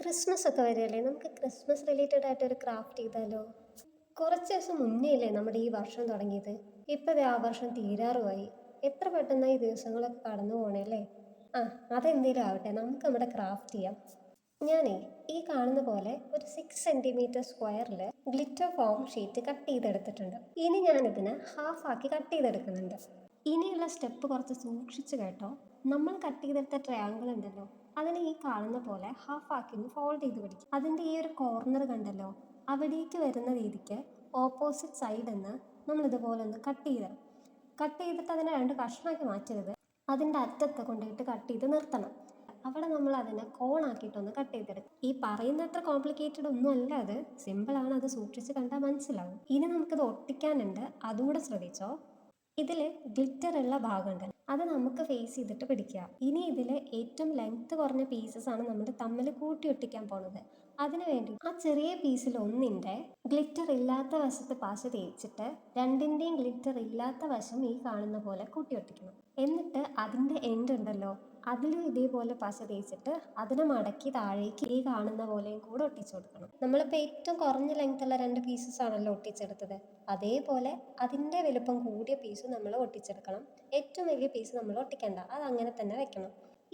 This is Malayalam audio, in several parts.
ക്രിസ്മസ് ഒക്കെ വരികയല്ലേ, നമുക്ക് ക്രിസ്മസ് റിലേറ്റഡ് ആയിട്ട് ഒരു ക്രാഫ്റ്റ് ചെയ്താലോ? കുറച്ച് ദിവസം മുന്നേ അല്ലേ നമ്മുടെ ഈ വർഷം തുടങ്ങിയത്. ഇപ്പോഴേ ആ വർഷം തീരാറുമായി. എത്ര പെട്ടെന്നായി ദിവസങ്ങളൊക്കെ കടന്നു പോണേ. ആ, അതെന്തേലും ആവട്ടെ, നമുക്ക് നമ്മുടെ ക്രാഫ്റ്റ് ചെയ്യാം. ഞാനേ ഈ കാണുന്ന പോലെ ഒരു 6 സെൻറ്റിമീറ്റർ സ്ക്വയറിൽ ഗ്ലിറ്റർ ഫോം ഷീറ്റ് കട്ട് ചെയ്തെടുത്തിട്ടുണ്ട്. ഇനി ഞാനിതിനെ ഹാഫാക്കി കട്ട് ചെയ്തെടുക്കുന്നുണ്ട്. ഇനിയുള്ള സ്റ്റെപ്പ് കുറച്ച് സൂക്ഷിച്ച് കേട്ടോ. നമ്മൾ കട്ട് ചെയ്തെടുത്ത ട്രയാങ്കിൾ ഉണ്ടല്ലോ, അതിനെ ഈ കാണുന്ന പോലെ ഹാഫാക്കി ഒന്ന് ഫോൾഡ് ചെയ്ത് പിടിക്കും. അതിൻ്റെ ഈ ഒരു കോർണർ കണ്ടല്ലോ, അവിടേക്ക് വരുന്ന രീതിക്ക് ഓപ്പോസിറ്റ് സൈഡിൽ നിന്ന് നമ്മൾ ഇതുപോലെ ഒന്ന് കട്ട് ചെയ്തിട്ട് അതിനെ 2 കഷ്ണമാക്കി മാറ്റരുത്. അതിൻ്റെ അറ്റത്ത് കൊണ്ടുപോയിട്ട് കട്ട് ചെയ്ത് നിർത്തണം. അവിടെ നമ്മൾ അതിനെ കോണാക്കിയിട്ടൊന്ന് കട്ട് ചെയ്തെടുക്കും. ഈ പറയുന്ന അത്ര കോംപ്ലിക്കേറ്റഡ് ഒന്നും അല്ല, അത് സിമ്പിളാണ്. അത് സൂക്ഷിച്ച് കണ്ടാൽ മനസ്സിലാവും. ഇനി നമുക്കിത് ഒട്ടിക്കാനുണ്ട്, അതുകൂടെ ശ്രദ്ധിച്ചോ. ഇതിൽ ഗ്ലിറ്റർ ഉള്ള ഭാഗമുണ്ട്, അത് നമുക്ക് ഫേസ് ചെയ്തിട്ട് പിടിക്കുക. ഇനി ഇതിൽ ഏറ്റവും ലെങ്ത് കുറഞ്ഞ പീസസ് ആണ് നമ്മൾ തമ്മിൽ കൂട്ടി ഒട്ടിക്കാൻ പോണത്. അതിനു വേണ്ടി ആ ചെറിയ പീസിൽ ഒന്നിൻ്റെ ഗ്ലിറ്റർ ഇല്ലാത്ത വശത്ത് പശ തേച്ചിട്ട് രണ്ടിൻ്റെയും ഗ്ലിറ്റർ ഇല്ലാത്ത വശം ഈ കാണുന്ന പോലെ കൂട്ടി ഒട്ടിക്കണം. എന്നിട്ട് അതിൻ്റെ എൻഡ് ഉണ്ടല്ലോ, അതിലും ഇതേപോലെ പശ തേച്ചിട്ട് അതിനെ മടക്കി താഴേക്ക് ഈ കാണുന്ന പോലെയും കൂടെ ഒട്ടിച്ചു കൊടുക്കണം. നമ്മളിപ്പോൾ ഏറ്റവും കുറഞ്ഞ ലെങ്ത്തുള്ള 2 പീസസ് ആണല്ലോ ഒട്ടിച്ചെടുത്തത്, അതേപോലെ അതിൻ്റെ വലുപ്പം കൂടിയ പീസ് നമ്മൾ ഒട്ടിച്ചെടുക്കണം. ഏറ്റവും വലിയ പീസ് നമ്മൾ ഒട്ടിക്കണ്ട, അത് അങ്ങനെ തന്നെ വെക്കണം.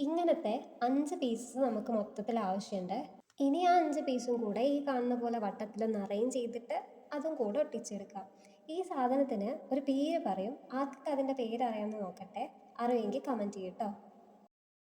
ഇങ്ങനത്തെ 5 പീസസ് നമുക്ക് മൊത്തത്തിൽ ആവശ്യമുണ്ട്. ഇനി ആ 5 പീസും കൂടെ ഈ കാണുന്ന പോലെ വട്ടത്തിലൊന്ന് അറേഞ്ച് ചെയ്തിട്ട് അതും കൂടെ ഒട്ടിച്ചെടുക്കാം. ഈ സാധനത്തിന് ഒരു പേര് പറയും, ആർക്കൊക്കെ അതിൻ്റെ പേര് അറിയാമെന്ന് നോക്കട്ടെ. അറിയുമെങ്കിൽ കമൻറ്റ് ചെയ്യട്ടോ.